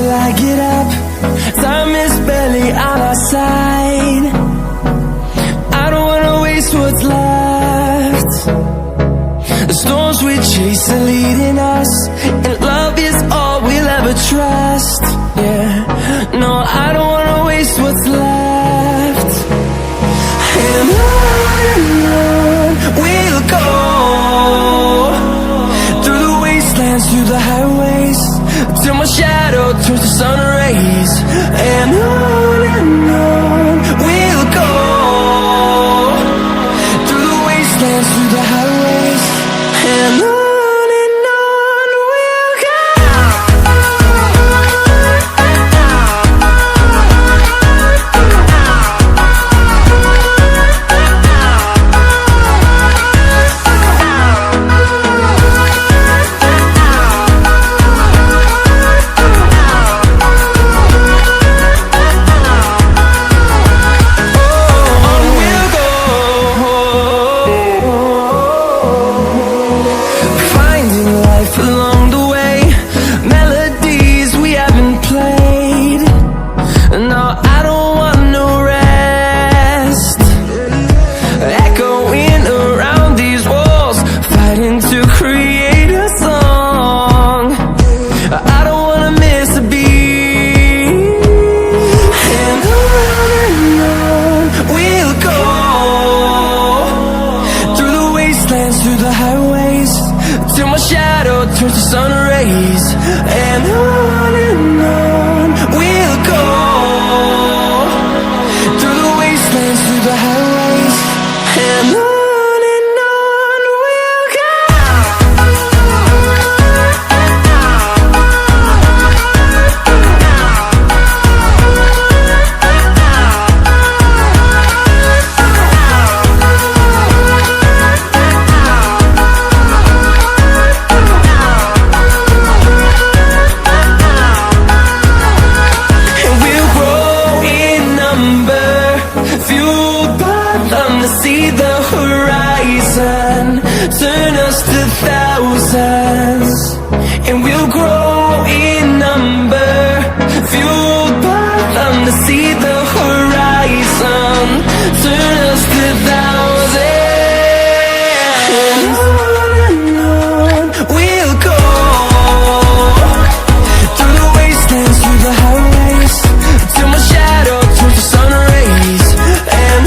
till I get up. Time is barely on our side. I don't wanna waste what's left. The storms we chase are leading us, and love is all we'll ever trust. Yeah, no, I don't wanna waste what's left. And on we'll go, through the wastelands, through the highways, till my shadow turns to sun rays. And on we'll go, through the wastelands, through the highways, and on we'll go. Turns to sun rays, and on we'll go, through the wastelands, through the highways, and on we'll go. See the horizon, turn us to thousands, and we'll grow in number, fueled by them to see the horizon, turn us to thousands. And on we'll go, through the wastelands, through the highways, till my shadow turns to sun rays. And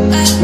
Bye.